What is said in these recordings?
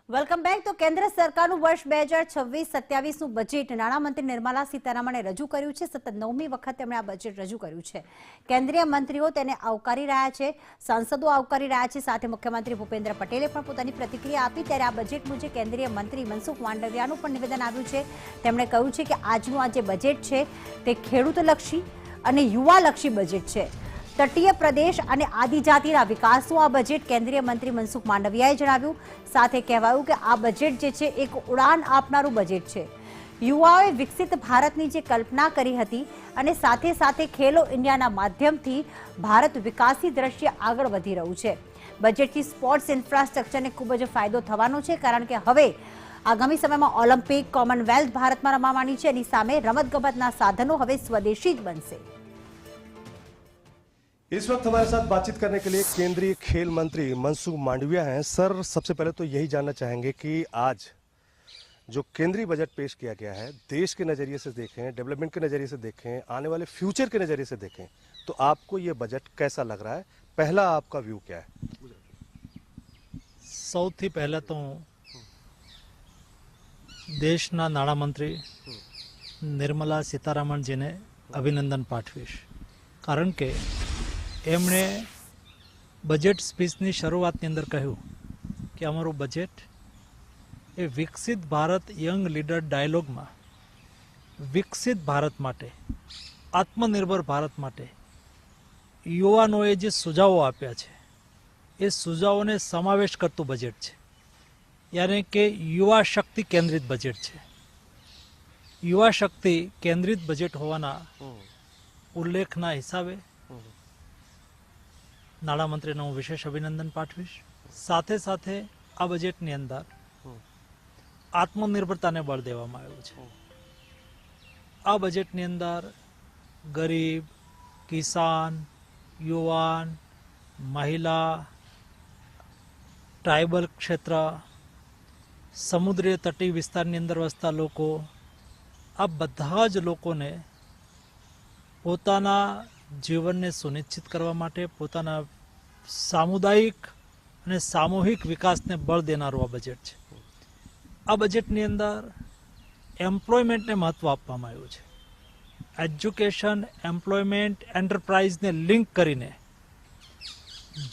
Welcome back. તો કેન્દ્ર સરકારનું વર્ષ 2026-27નું બજેટ નાણામંત્રી નિર્મલા સીતારામણે રજૂ કર્યું છે। સતત 9મી વખત તેમણે આ બજેટ રજૂ કર્યું છે। કેન્દ્રીય મંત્રીઓ તેને આવકારી રહ્યા છે, સાંસદો આવકારી રહ્યા છે, સાથે મુખ્યમંત્રી ભૂપેન્દ્ર પટેલે પણ પોતાની પ્રતિક્રિયા આપી। ત્યારે આ બજેટ મુજબ કેન્દ્રીય મંત્રી મનસુખ માંડવિયાનું પણ નિવેદન આવ્યું છે। તેમણે કહ્યું છે કે આજનું આ જે બજેટ છે તે ખેડૂતલક્ષી અને યુવાલક્ષી બજેટ છે। તટીય પ્રદેશ અને આદિજાતિના વિકાસનું આ બજેટ કેન્દ્રીય મંત્રી મનસુખ માંડવિયાએ જણાવ્યું। સાથે કહેવાયું કે આ બજેટ જે છે એક ઉડાન આપનારું બજેટ છે। યુવાઓએ વિકસિત ભારતની જે કલ્પના કરી હતી અને સાથે સાથે ખેલો ઇન્ડિયાના માધ્યમથી ભારત વિકાસની દ્રષ્ટિએ આગળ વધી રહ્યું છે। બજેટથી સ્પોર્ટ્સ ઇન્ફ્રાસ્ટ્રક્ચરને ખૂબ જ ફાયદો થવાનો છે, કારણ કે હવે આગામી સમયમાં ઓલિમ્પિક, કોમનવેલ્થ ભારતમાં રમાવાની છે। એની સામે રમતગમતના સાધનો હવે સ્વદેશી જ બનશે। इस वक्त हमारे साथ बातचीत करने के लिए केंद्रीय खेल मंत्री मनसुख मांडविया हैं। सर, सबसे पहले तो यही जानना चाहेंगे कि आज जो केंद्रीय बजट पेश किया गया है, देश के नज़रिए से देखें, डेवलपमेंट के नज़रिए से देखें, आने वाले फ्यूचर के नज़रिए से देखें, तो आपको ये बजट कैसा लग रहा है? पहला आपका व्यू क्या है? સૌથી પહેલા તો દેશના નાણામંત્રી નિર્મલા સીતારામનજીને અભિનંદન પાઠવીશ, કારણ કે એમણે બજેટ સ્પીચની શરૂઆતની અંદર કહ્યું કે અમારું બજેટ એ વિકસિત ભારત યંગ લીડર ડાયલોગમાં વિકસિત ભારત માટે, આત્મનિર્ભર ભારત માટે યુવાનોએ જે સુઝાવો આપ્યા છે એ સુઝાવોને સમાવેશ કરતું બજેટ છે। યાની કે યુવા શક્તિ કેન્દ્રિત બજેટ છે। યુવા શક્તિ કેન્દ્રિત બજેટ હોવાના ઉલ્લેખના હિસાબે નાણામંત્રીને હું વિશેષ અભિનંદન પાઠવીશ। સાથે સાથે આ બજેટની અંદર આત્મનિર્ભરતાને બળ દેવામાં આવ્યું છે। આ બજેટની અંદર ગરીબ, કિસાન, યુવાન, મહિલા, ટ્રાઇબલ ક્ષેત્ર, સમુદ્રીય તટીય વિસ્તારની અંદર વસતા લોકો, આ બધા જ લોકોને પોતાના જીવનને સુનિશ્ચિત કરવા માટે, પોતાના સામુદાયિક અને સામૂહિક વિકાસને બળ દેનારું આ બજેટ છે। આ બજેટની અંદર એમ્પ્લોયમેન્ટને મહત્ત્વ આપવામાં આવ્યું છે। એજ્યુકેશન, એમ્પ્લોયમેન્ટ, એન્ટરપ્રાઇઝને લિંક કરીને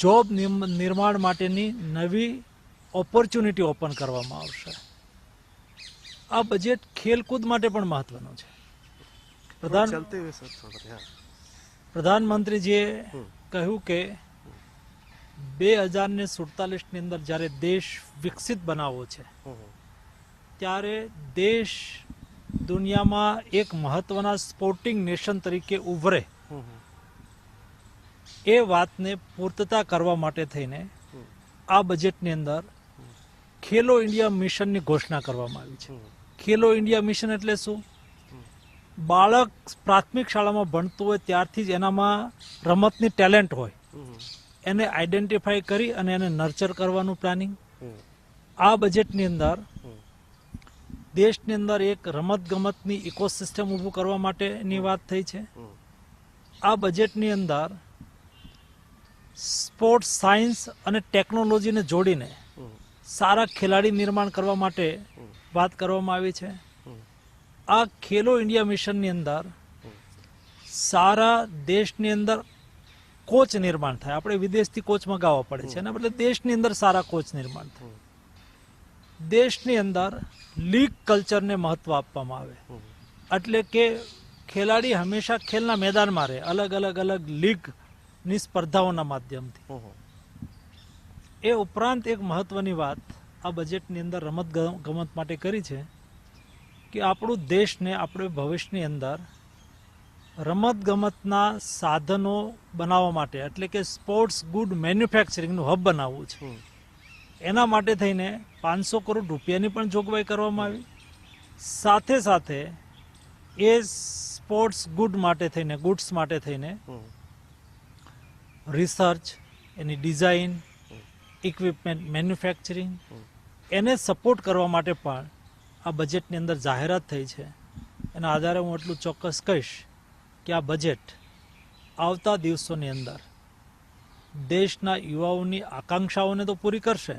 જોબ નિર્માણ માટેની નવી ઓપોર્ચ્યુનિટી ઓપન કરવામાં આવશે। આ બજેટ ખેલકૂદ માટે પણ મહત્વનું છે। પ્રધાનમંત્રીજીએ કહ્યું કે 2047ની અંદર જ્યારે દેશ વિકસિત બનાવવો છે ત્યારે દેશ દુનિયામાં એક મહત્વના સ્પોર્ટિંગ નેશન તરીકે ઉભરે એ વાતને પૂર્તતા કરવા માટે થઈને આ બજેટની અંદર ખેલો ઇન્ડિયા મિશનની ઘોષણા કરવામાં આવી છે। ખેલો ઇન્ડિયા મિશન એટલે શું? બાળક પ્રાથમિક શાળામાં ભણતું હોય ત્યારથી જ એનામાં રમતની ટેલેન્ટ હોય, એને આઈડેન્ટિફાઈ કરી અને એને નર્ચર કરવાનું પ્લાનિંગ। આ બજેટની અંદર દેશની અંદર એક રમતગમતની ઇકોસિસ્ટમ ઊભું કરવા માટેની વાત થઈ છે। આ બજેટની અંદર સ્પોર્ટ્સ સાયન્સ અને ટેકનોલોજીને જોડીને સારા ખેલાડી નિર્માણ કરવા માટે વાત કરવામાં આવી છે। આ ખેલો ઇન્ડિયા મિશનની અંદર સારા દેશની અંદર કોચ નિર્માણ થાય। આપણે વિદેશથી કોચ મંગાવવા પડે છે, એના બદલે દેશની અંદર સારા કોચ નિર્માણ થાય। દેશની અંદર લીગ કલ્ચરને મહત્વ આપવામાં આવે, એટલે કે ખેલાડી હંમેશા ખેલના મેદાનમાં રહે, અલગ અલગ લીગની સ્પર્ધાઓના માધ્યમથી। એ ઉપરાંત એક મહત્વની વાત આ બજેટની અંદર રમત ગમત માટે કરી છે કે આપણું દેશને આપણે ભવિષ્યની અંદર રમતગમતના સાધનો બનાવવા માટે, એટલે કે સ્પોર્ટ્સ ગુડ મેન્યુફેક્ચરિંગનું હબ બનાવવું છે। એના માટે થઈને 500 કરોડ રૂપિયાની પણ જોગવાઈ કરવામાં આવી। સાથે સાથે એ સ્પોર્ટ્સ ગુડ્સ માટે થઈને રિસર્ચ, એની ડિઝાઇન, ઇક્વિપમેન્ટ મેન્યુફેક્ચરિંગ, એને સપોર્ટ કરવા માટે પણ આ બજેટની અંદર જાહેરાત થઈ છે। એના આધારે હું એટલું ચોક્કસ કહીશ કે આ બજેટ આવતા દિવસોની અંદર દેશના યુવાઓની આકાંક્ષાઓને તો પૂરી કરશે,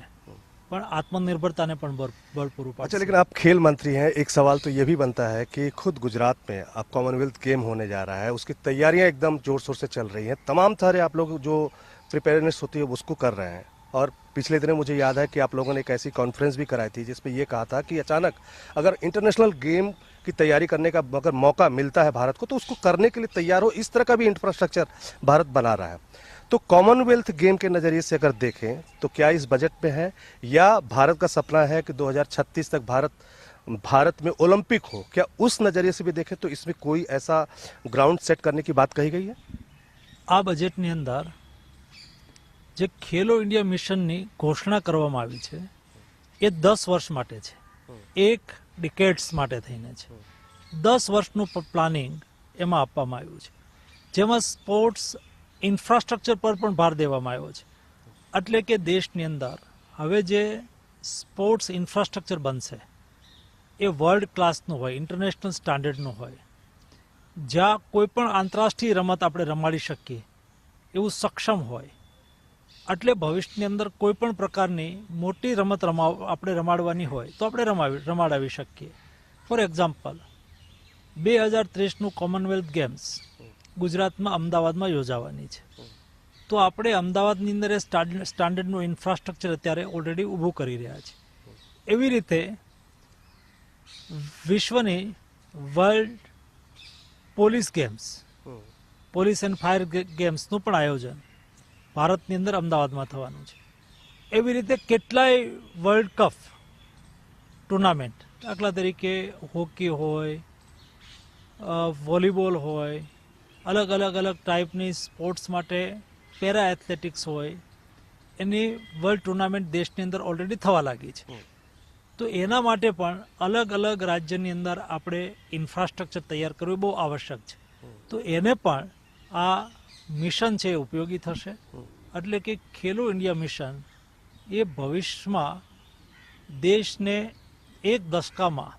પણ આત્મનિર્ભરતાને પણ બળ પૂરું अच्छा, પાડશે. लेकिन आप खेल मंत्री हैं, एक सवाल तो ये भी बनता है कि खुद गुजरात में अब कॉमनवेल्थ गेम होने जा रहा है, उसकी तैयारियां एकदम जोर शोर से चल रही हैं, तमाम तरह आप लोग जो प्रिपेयरनेस होती है उसको कर रहे हैं। और पिछले दिनों मुझे याद है कि आप लोगों ने एक ऐसी कॉन्फ्रेंस भी कराई थी जिसमें ये कहा था कि अचानक अगर इंटरनेशनल गेम की तैयारी करने का अगर मौका मिलता है भारत को तो उसको करने के लिए तैयार हो, इस तरह का भी इंफ्रास्ट्रक्चर भारत बना रहा है। तो कॉमनवेल्थ गेम के नज़रिए से अगर देखें तो क्या इस बजट में है, या भारत का सपना है कि 2036 तक भारत में ओलंपिक हो, क्या उस नज़रिए से भी देखें तो इसमें कोई ऐसा ग्राउंड सेट करने की बात कही गई है? આ બજેટની અંદર જે ખેલો ઇન્ડિયા મિશનની ઘોષણા કરવામાં આવી છે એ 10 વર્ષ માટે છે, એક ડિકેડ્સ માટે થઈને છે. 10 વર્ષનું પ્લાનિંગ એમાં આપવામાં આવ્યું છે, જેમાં સ્પોર્ટ્સ ઇન્ફ્રાસ્ટ્રક્ચર પર પણ ભાર દેવામાં આવ્યો છે. એટલે કે દેશની અંદર હવે જે સ્પોર્ટ્સ ઇન્ફ્રાસ્ટ્રક્ચર બનશે એ વર્લ્ડ ક્લાસનું હોય, ઇન્ટરનેશનલ સ્ટાન્ડર્ડનું હોય, જ્યાં કોઈ પણ આંતરરાષ્ટ્રીય રમત આપણે રમાડી શકીએ એવું સક્ષમ હોય. એટલે ભવિષ્યની અંદર કોઈ પણ પ્રકારની મોટી રમત આપણે રમાડવાની હોય તો આપણે રમાડાવી શકીએ. ફોર એક્ઝામ્પલ 2030નું કોમનવેલ્થ ગેમ્સ ગુજરાતમાં અમદાવાદમાં યોજાવાની છે, તો આપણે અમદાવાદની અંદર એ સ્ટાન્ડર્ડનું ઇન્ફ્રાસ્ટ્રક્ચર અત્યારે ઓલરેડી ઊભું કરી રહ્યા છે. એવી રીતે વિશ્વની world police games, police and fire ગેમ્સનું પણ આયોજન ભારતની અંદર અમદાવાદમાં થવાનું છે. એવી રીતે કેટલાય વર્લ્ડ કપ ટુર્નામેન્ટ, દાખલા તરીકે હોકી હોય, વોલીબોલ હોય, અલગ ટાઈપની સ્પોર્ટ્સ માટે પેરા એથ્લેટિક્સ હોય, એની વર્લ્ડ ટુર્નામેન્ટ દેશની અંદર ઓલરેડી થવા લાગી છે. તો એના માટે પણ અલગ રાજ્યની અંદર આપણે ઇન્ફ્રાસ્ટ્રક્ચર તૈયાર કરવું બહુ આવશ્યક છે. તો એને પણ આ મિશન છે એ ઉપયોગી થશે. એટલે કે ખેલો ઇન્ડિયા મિશન એ ભવિષ્યમાં દેશને એક દશકામાં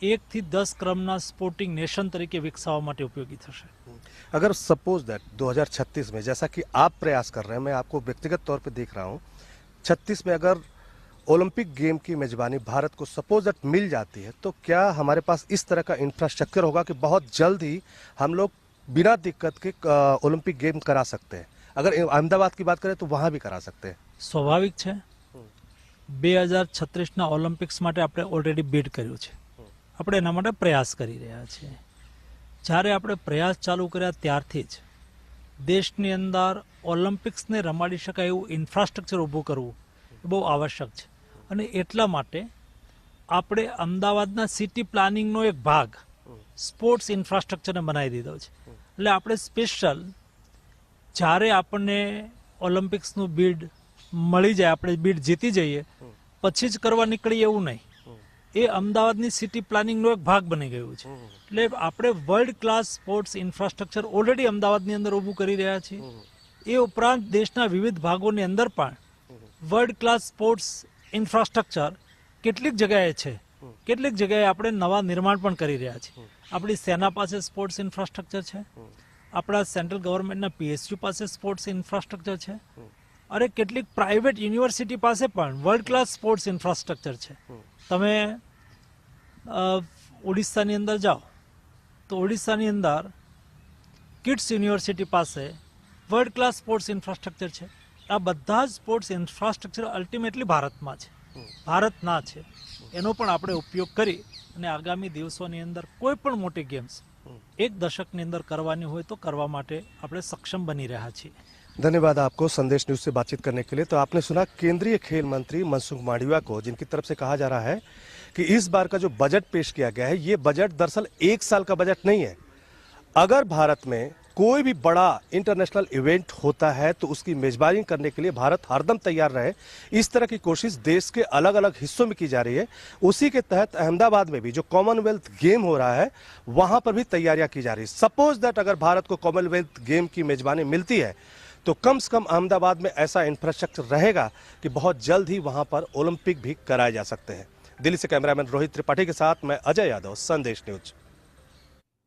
1 થી 10 ક્રમના સ્પોર્ટિંગ नेशन તરીકે વિકસાવવા માટે ઉપયોગી થશે. अगर सपोज दैट 2036 में, जैसा कि आप प्रयास कर रहे हैं, मैं आपको व्यक्तिगत तौर पे देख रहा हूँ, 36 में अगर ओलंपिक गेम की मेजबानी भारत को सपोज दैट मिल जाती है तो क्या हमारे पास इस तरह का इंफ्रास्ट्रक्चर होगा कि बहुत जल्द ही हम लोग बिना दिक्कत के ओलंपिक गेम करा सकते हैं? अगर अहमदाबाद की बात करें तो वहाँ भी करा सकते हैं. સ્વાભાવિક છે. 2036ના ઓલિમ્પિક્સ માટે આપણે ઓલરેડી બીડ કર્યું છે, આપણે એના માટે પ્રયાસ કરી રહ્યા છીએ. જ્યારે આપણે પ્રયાસ ચાલુ કર્યા ત્યારથી જ દેશની અંદર ઓલિમ્પિક્સને રમાડી શકાય એવું ઇન્ફ્રાસ્ટ્રક્ચર ઊભું કરવું એ બહુ આવશ્યક છે. અને એટલા માટે આપણે અમદાવાદના સિટી પ્લાનિંગનો એક ભાગ સ્પોર્ટ્સ ઇન્ફ્રાસ્ટ્રક્ચરને બનાવી દીધો છે. એટલે આપણે સ્પેશિયલ જ્યારે આપણને ઓલિમ્પિક્સનું બીડ મળી જાય, આપણે બીડ જીતી જઈએ પછી જ કરવા નીકળીએ એવું નહીં. એ અમદાવાદની સિટી પ્લાનિંગનો એક ભાગ બની ગયું છે. એટલે આપણે world class sports infrastructure already અમદાવાદની અંદર ઊભું કરી રહ્યા છીએ. એ ઉપરાંત દેશના વિવિધ ભાગોની અંદર પણ વર્લ્ડ ક્લાસ સ્પોર્ટ્સ ઇન્ફ્રાસ્ટ્રક્ચર કેટલીક જગ્યાએ છે, કેટલીક જગ્યાએ આપણે નવા નિર્માણ પણ કરી રહ્યા છીએ. આપણી સેના પાસે સ્પોર્ટ્સ ઇન્ફ્રાસ્ટ્રક્ચર છે, આપણા સેન્ટ્રલ ગવર્મેન્ટના PSU પાસે સ્પોર્ટ્સ ઇન્ફ્રાસ્ટ્રક્ચર છે, અને કેટલીક પ્રાઇવેટ યુનિવર્સિટી પાસે પણ વર્લ્ડ ક્લાસ સ્પોર્ટ્સ ઇન્ફ્રાસ્ટ્રક્ચર છે. તમે ઓડિશાની અંદર જાઓ તો ઓડિશાની અંદર કિડ્સ યુનિવર્સિટી પાસે વર્લ્ડ ક્લાસ સ્પોર્ટ્સ ઇન્ફ્રાસ્ટ્રક્ચર છે. આ બધા જ સ્પોર્ટ્સ ઇન્ફ્રાસ્ટ્રક્ચર અલ્ટિમેટલી ભારતમાં છે, ભારતના છે. એનો પણ આપણે ઉપયોગ કરી અને આગામી દિવસોની અંદર કોઈ પણ મોટી ગેમ્સ એક દશકની અંદર કરવાની હોય તો કરવા માટે આપણે સક્ષમ બની રહ્યા છીએ. धन्यवाद आपको संदेश न्यूज से बातचीत करने के लिए. तो आपने सुना केंद्रीय खेल मंत्री मनसुख मांडविया को, जिनकी तरफ से कहा जा रहा है कि इस बार का जो बजट पेश किया गया है ये बजट दरअसल 1 साल का बजट नहीं है. अगर भारत में कोई भी बड़ा इंटरनेशनल इवेंट होता है तो उसकी मेजबानी करने के लिए भारत हरदम तैयार रहे, इस तरह की कोशिश देश के अलग अलग हिस्सों में की जा रही है. उसी के तहत अहमदाबाद में भी जो कॉमनवेल्थ गेम हो रहा है वहां पर भी तैयारियां की जा रही है. सपोज दैट अगर भारत को कॉमनवेल्थ गेम की मेजबानी मिलती है तो कम से कम अहमदाबाद में ऐसा इंफ्रास्ट्रक्चर रहेगा कि बहुत जल्द ही वहां पर ओलंपिक भी कराए जा सकते हैं. दिल्ली से कैमरामैन रोहित त्रिपाठी के साथ मैं अजय यादव, संदेश न्यूज.